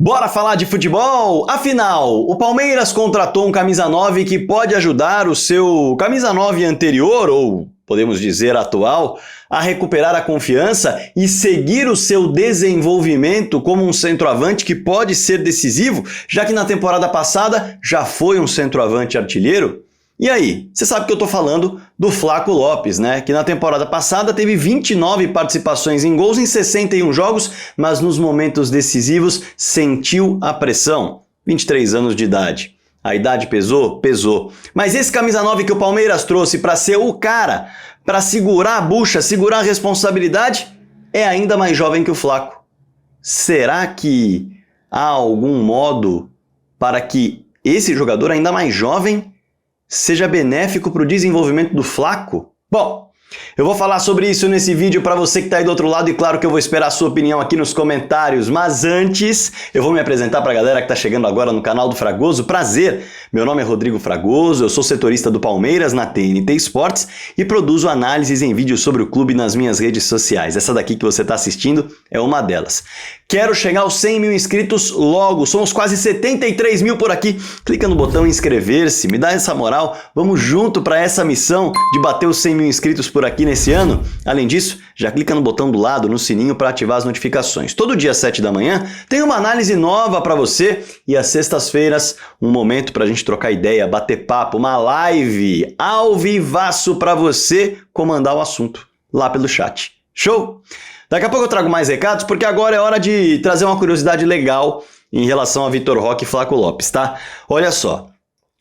Bora falar de futebol? Afinal, o Palmeiras contratou um camisa 9 que pode ajudar o seu camisa 9 anterior, ou podemos dizer atual, a recuperar a confiança e seguir o seu desenvolvimento como um centroavante que pode ser decisivo, já que na temporada passada já foi um centroavante artilheiro? E aí, você sabe que eu tô falando do Flaco Lopes, né? Que na temporada passada teve 29 participações em gols em 61 jogos, mas nos momentos decisivos sentiu a pressão. 23 anos de idade. A idade pesou? Pesou. Mas esse camisa 9 que o Palmeiras trouxe para ser o cara, para segurar a bucha, segurar a responsabilidade, é ainda mais jovem que o Flaco. Será que há algum modo para que esse jogador ainda mais jovem seja benéfico para o desenvolvimento do Flaco? Bom, eu vou falar sobre isso nesse vídeo para você que está aí do outro lado e claro que eu vou esperar a sua opinião aqui nos comentários, mas antes eu vou me apresentar para a galera que está chegando agora no canal do Fragoso. Prazer, meu nome é Rodrigo Fragoso, eu sou setorista do Palmeiras na TNT Esportes e produzo análises em vídeos sobre o clube nas minhas redes sociais. Essa daqui que você está assistindo é uma delas. Quero chegar aos 100 mil inscritos logo, somos quase 73 mil por aqui. Clica no botão inscrever-se, me dá essa moral, vamos junto para essa missão de bater os 100 mil inscritos por aqui nesse ano. Além disso, já clica no botão do lado, no sininho para ativar as notificações. Todo dia às 7 da manhã tem uma análise nova para você e às sextas-feiras um momento para a gente trocar ideia, bater papo, uma live ao vivaço para você comandar o assunto lá pelo chat. Show? Daqui a pouco eu trago mais recados, porque agora é hora de trazer uma curiosidade legal em relação a Vitor Roque e Flaco Lopes, tá? Olha só,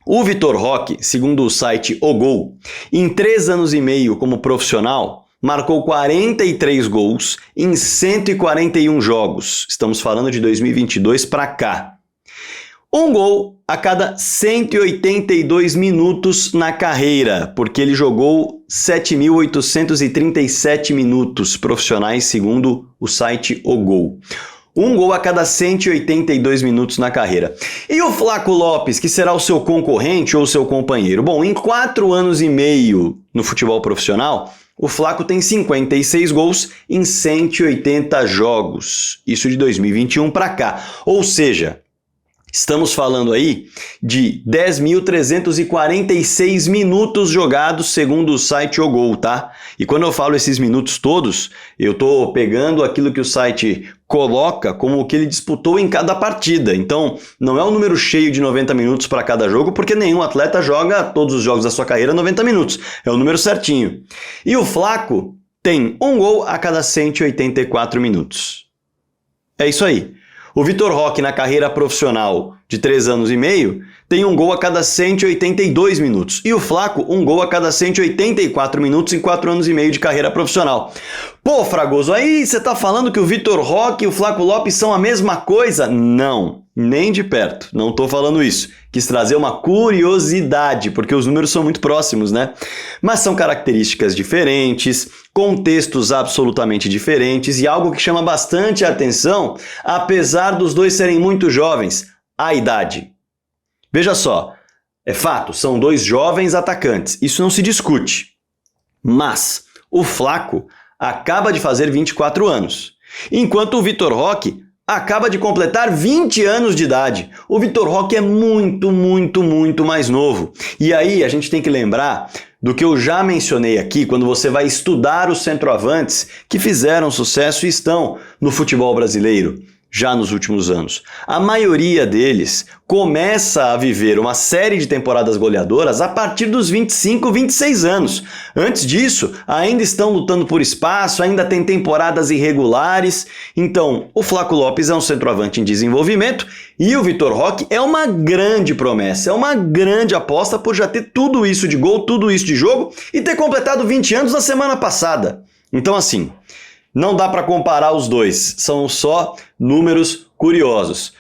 o Vitor Roque, segundo o site O Gol, em 3 anos e meio como profissional, marcou 43 gols em 141 jogos. Estamos falando de 2022 para cá. Um gol a cada 182 minutos na carreira, porque ele jogou 7.837 minutos profissionais, segundo o site O Gol. Um gol a cada 182 minutos na carreira. E o Flaco Lopes, que será o seu concorrente ou seu companheiro? Bom, em 4 anos e meio no futebol profissional, o Flaco tem 56 gols em 180 jogos. Isso de 2021 para cá. Ou seja, estamos falando aí de 10.346 minutos jogados segundo o site O Gol, tá? E quando eu falo esses minutos todos, eu tô pegando aquilo que o site coloca como o que ele disputou em cada partida. Então, não é um número cheio de 90 minutos para cada jogo, porque nenhum atleta joga todos os jogos da sua carreira 90 minutos. É o número certinho. E o Flaco tem um gol a cada 184 minutos. É isso aí. O Vitor Roque, na carreira profissional de 3 anos e meio, tem um gol a cada 182 minutos. E o Flaco, um gol a cada 184 minutos em 4 anos e meio de carreira profissional. Pô, Fragoso, aí você tá falando que o Vitor Roque e o Flaco Lopes são a mesma coisa? Não, nem de perto. Não tô falando isso. Quis trazer uma curiosidade, porque os números são muito próximos, né? Mas são características diferentes, contextos absolutamente diferentes e algo que chama bastante atenção, apesar dos dois serem muito jovens, a idade. Veja só, é fato, são 2 jovens atacantes, isso não se discute. Mas o Flaco acaba de fazer 24 anos, enquanto o Vitor Roque acaba de completar 20 anos de idade. O Vitor Roque é muito mais novo. E aí a gente tem que lembrar do que eu já mencionei aqui quando você vai estudar os centroavantes que fizeram sucesso e estão no futebol brasileiro já nos últimos anos. A maioria deles começa a viver uma série de temporadas goleadoras a partir dos 25, 26 anos. Antes disso, ainda estão lutando por espaço, ainda tem temporadas irregulares. Então, o Flaco Lopes é um centroavante em desenvolvimento e o Vitor Roque é uma grande promessa, é uma grande aposta por já ter tudo isso de gol, tudo isso de jogo e ter completado 20 anos na semana passada. Então, assim, não dá para comparar os dois, são só números curiosos.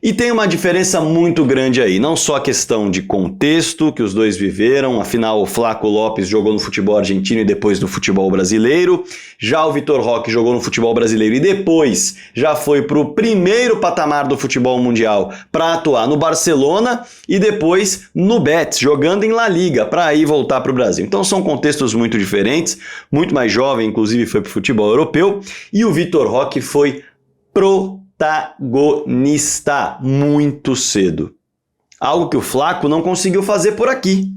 E tem uma diferença muito grande aí, não só a questão de contexto que os dois viveram, afinal o Flaco Lopes jogou no futebol argentino e depois no futebol brasileiro, já o Vitor Roque jogou no futebol brasileiro e depois já foi para o primeiro patamar do futebol mundial para atuar no Barcelona e depois no Betis, jogando em La Liga, para aí voltar para o Brasil. Então são contextos muito diferentes, muito mais jovem, inclusive foi para o futebol europeu, e o Vitor Roque foi pro protagonista muito cedo. Algo que o Flaco não conseguiu fazer por aqui.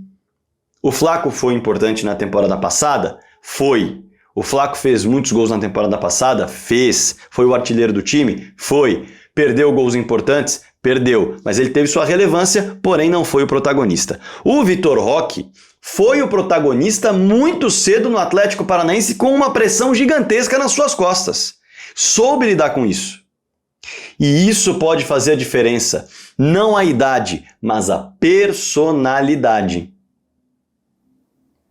O Flaco foi importante na temporada passada? Foi. O Flaco fez muitos gols na temporada passada? Fez. Foi o artilheiro do time? Foi. Perdeu gols importantes? Perdeu. Mas ele teve sua relevância, porém não foi o protagonista. O Vitor Roque foi o protagonista muito cedo no Atlético Paranaense com uma pressão gigantesca nas suas costas. Soube lidar com isso. E isso pode fazer a diferença. Não a idade, mas a personalidade.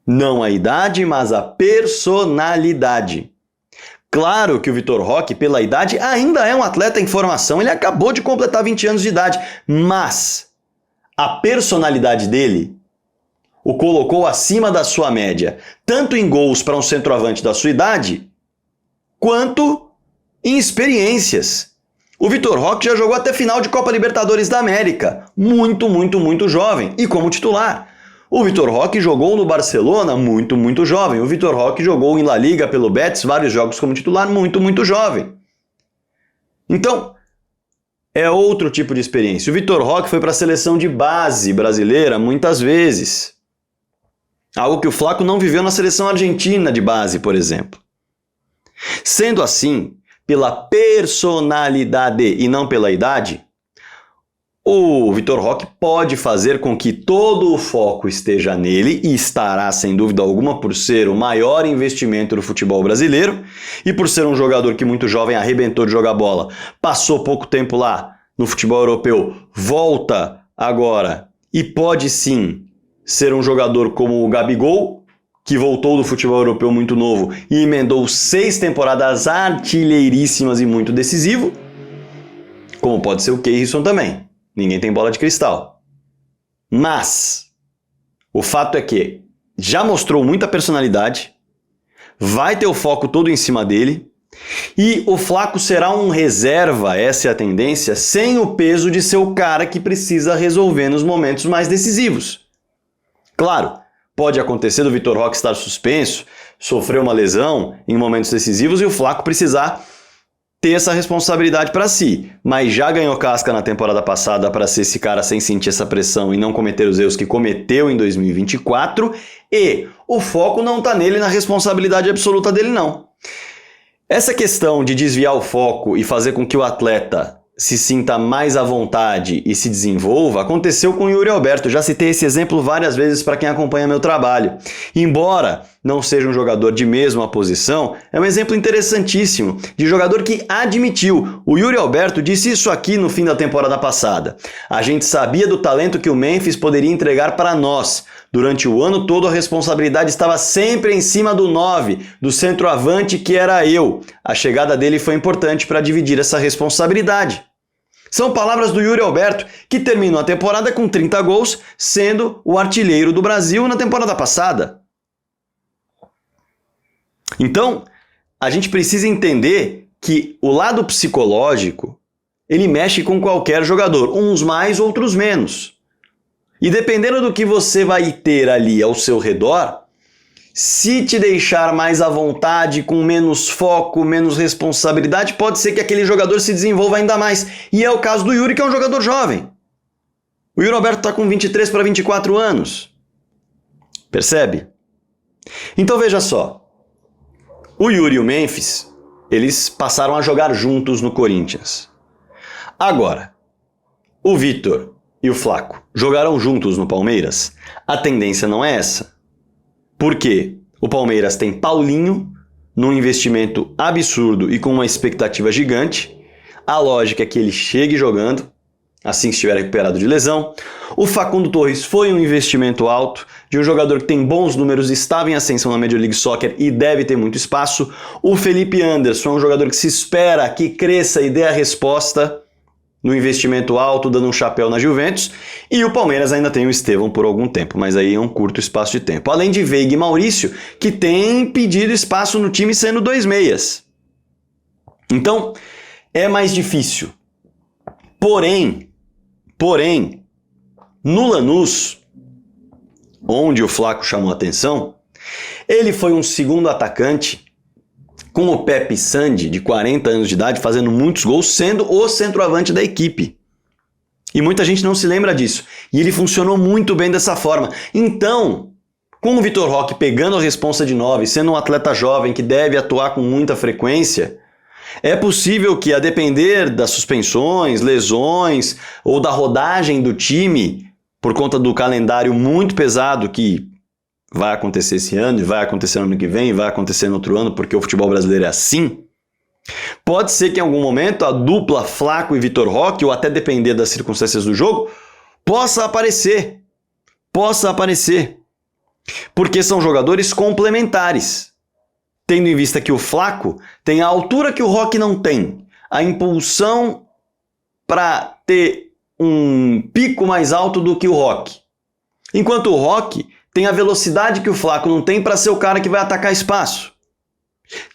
Não a idade, mas a personalidade. Claro que o Vitor Roque, pela idade, ainda é um atleta em formação. Ele acabou de completar 20 anos de idade. Mas a personalidade dele o colocou acima da sua média, tanto em gols para um centroavante da sua idade, quanto em experiências. O Vitor Roque já jogou até final de Copa Libertadores da América, muito jovem, e como titular. O Vitor Roque jogou no Barcelona muito jovem. O Vitor Roque jogou em La Liga pelo Betis, vários jogos como titular, muito jovem. Então, é outro tipo de experiência. O Vitor Roque foi para a seleção de base brasileira muitas vezes. Algo que o Flaco não viveu na seleção argentina de base, por exemplo. Sendo assim, pela personalidade e não pela idade, o Vitor Roque pode fazer com que todo o foco esteja nele, e estará sem dúvida alguma por ser o maior investimento do futebol brasileiro e por ser um jogador que muito jovem arrebentou de jogar bola, passou pouco tempo lá no futebol europeu, volta agora e pode sim ser um jogador como o Gabigol, que voltou do futebol europeu muito novo e emendou 6 temporadas artilheiríssimas e muito decisivo, como pode ser o Keirson também. Ninguém tem bola de cristal. Mas o fato é que já mostrou muita personalidade, vai ter o foco todo em cima dele, e o Flaco será um reserva, essa é a tendência, sem o peso de ser o cara que precisa resolver nos momentos mais decisivos. Claro, pode acontecer do Vitor Roque estar suspenso, sofrer uma lesão em momentos decisivos e o Flaco precisar ter essa responsabilidade para si, mas já ganhou casca na temporada passada para ser esse cara sem sentir essa pressão e não cometer os erros que cometeu em 2024, e o foco não está nele, na responsabilidade absoluta dele não. Essa questão de desviar o foco e fazer com que o atleta se sinta mais à vontade e se desenvolva, aconteceu com o Yuri Alberto. Já citei esse exemplo várias vezes para quem acompanha meu trabalho. Embora não seja um jogador de mesma posição, é um exemplo interessantíssimo de jogador que admitiu. O Yuri Alberto disse isso aqui no fim da temporada passada. A gente sabia do talento que o Memphis poderia entregar para nós. Durante o ano todo a responsabilidade estava sempre em cima do 9, do centroavante que era eu. A chegada dele foi importante para dividir essa responsabilidade. São palavras do Yuri Alberto, que terminou a temporada com 30 gols, sendo o artilheiro do Brasil na temporada passada. Então, a gente precisa entender que o lado psicológico, ele mexe com qualquer jogador, uns mais, outros menos. E dependendo do que você vai ter ali ao seu redor, se te deixar mais à vontade, com menos foco, menos responsabilidade, pode ser que aquele jogador se desenvolva ainda mais. E é o caso do Yuri, que é um jogador jovem. O Yuri Alberto está com 23 para 24 anos. Percebe? Então veja só. O Yuri e o Memphis, eles passaram a jogar juntos no Corinthians. Agora, o Vitor e o Flaco jogaram juntos no Palmeiras? A tendência não é essa. Por quê? O Palmeiras tem Paulinho, num investimento absurdo e com uma expectativa gigante. A lógica é que ele chegue jogando, assim que estiver recuperado de lesão. O Facundo Torres foi um investimento alto, de um jogador que tem bons números, estava em ascensão na Major League Soccer e deve ter muito espaço. O Felipe Anderson é um jogador que se espera que cresça e dê a resposta no investimento alto, dando um chapéu na Juventus, e o Palmeiras ainda tem o Estevão por algum tempo, mas aí é um curto espaço de tempo. Além de Veiga e Maurício, que tem pedido espaço no time sendo 2 meias. Então, é mais difícil. Porém, no Lanús, onde o Flaco chamou a atenção, ele foi um segundo atacante com o Pepe Sandi, de 40 anos de idade, fazendo muitos gols, sendo o centroavante da equipe. E muita gente não se lembra disso. E ele funcionou muito bem dessa forma. Então, com o Vitor Roque pegando a responsa de 9, sendo um atleta jovem que deve atuar com muita frequência, é possível que, a depender das suspensões, lesões ou da rodagem do time, por conta do calendário muito pesado que vai acontecer esse ano, e vai acontecer no ano que vem, e vai acontecer no outro ano, porque o futebol brasileiro é assim, pode ser que em algum momento a dupla Flaco e Vitor Roque, ou até depender das circunstâncias do jogo, possa aparecer. Porque são jogadores complementares. Tendo em vista que o Flaco tem a altura que o Roque não tem, a impulsão para ter um pico mais alto do que o Roque. Enquanto o Roque tem a velocidade que o Flaco não tem para ser o cara que vai atacar espaço.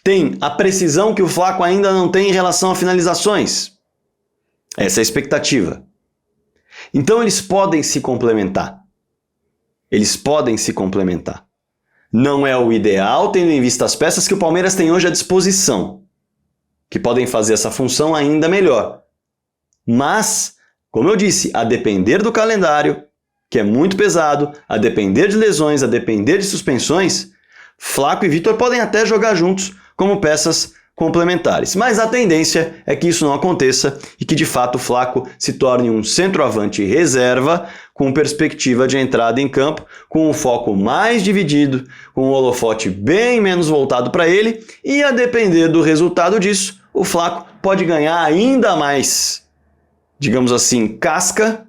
Tem a precisão que o Flaco ainda não tem em relação a finalizações. Essa é a expectativa. Então eles podem se complementar. Não é o ideal, tendo em vista as peças que o Palmeiras tem hoje à disposição, que podem fazer essa função ainda melhor. Mas, como eu disse, a depender do calendário, que é muito pesado, a depender de lesões, a depender de suspensões, Flaco e Vitor podem até jogar juntos como peças complementares. Mas a tendência é que isso não aconteça e que de fato o Flaco se torne um centroavante reserva com perspectiva de entrada em campo, com um foco mais dividido, com um holofote bem menos voltado para ele, e a depender do resultado disso, o Flaco pode ganhar ainda mais, digamos assim, casca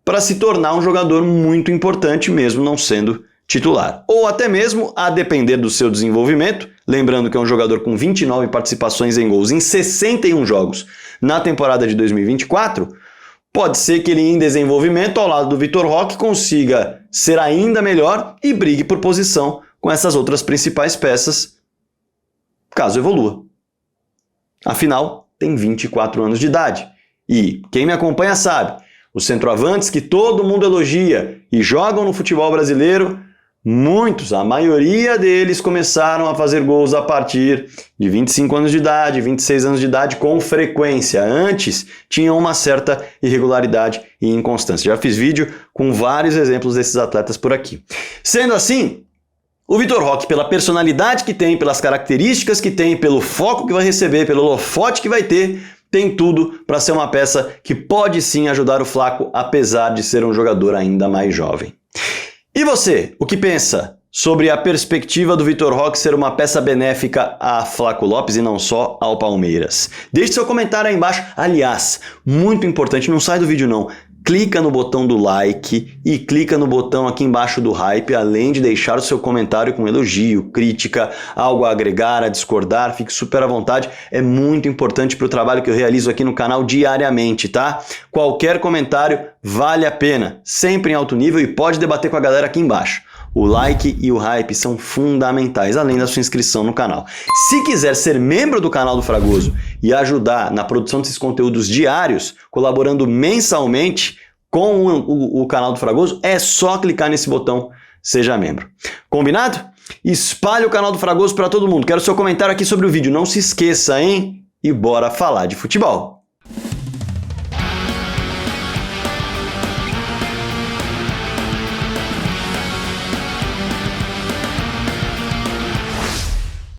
para se tornar um jogador muito importante mesmo não sendo titular. Ou até mesmo, a depender do seu desenvolvimento, lembrando que é um jogador com 29 participações em gols em 61 jogos na temporada de 2024, pode ser que ele em desenvolvimento ao lado do Vitor Roque consiga ser ainda melhor e brigue por posição com essas outras principais peças, caso evolua. Afinal, tem 24 anos de idade. E quem me acompanha sabe, os centroavantes que todo mundo elogia e jogam no futebol brasileiro, muitos, a maioria deles começaram a fazer gols a partir de 25 anos de idade, 26 anos de idade com frequência. Antes tinham uma certa irregularidade e inconstância. Já fiz vídeo com vários exemplos desses atletas por aqui. Sendo assim, o Vitor Roque, pela personalidade que tem, pelas características que tem, pelo foco que vai receber, pelo holofote que vai ter, tem tudo para ser uma peça que pode sim ajudar o Flaco, apesar de ser um jogador ainda mais jovem. E você, o que pensa sobre a perspectiva do Vitor Roque ser uma peça benéfica a Flaco Lopes e não só ao Palmeiras? Deixe seu comentário aí embaixo. Aliás, muito importante, não sai do vídeo não. Clica no botão do like e clica no botão aqui embaixo do hype, além de deixar o seu comentário com elogio, crítica, algo a agregar, a discordar, fique super à vontade. É muito importante para o trabalho que eu realizo aqui no canal diariamente, tá? Qualquer comentário vale a pena, sempre em alto nível, e pode debater com a galera aqui embaixo. O like e o hype são fundamentais, além da sua inscrição no canal. Se quiser ser membro do canal do Fragoso e ajudar na produção desses conteúdos diários, colaborando mensalmente com o canal do Fragoso, é só clicar nesse botão Seja Membro. Combinado? Espalhe o canal do Fragoso para todo mundo. Quero seu comentário aqui sobre o vídeo. Não se esqueça, hein? E bora falar de futebol.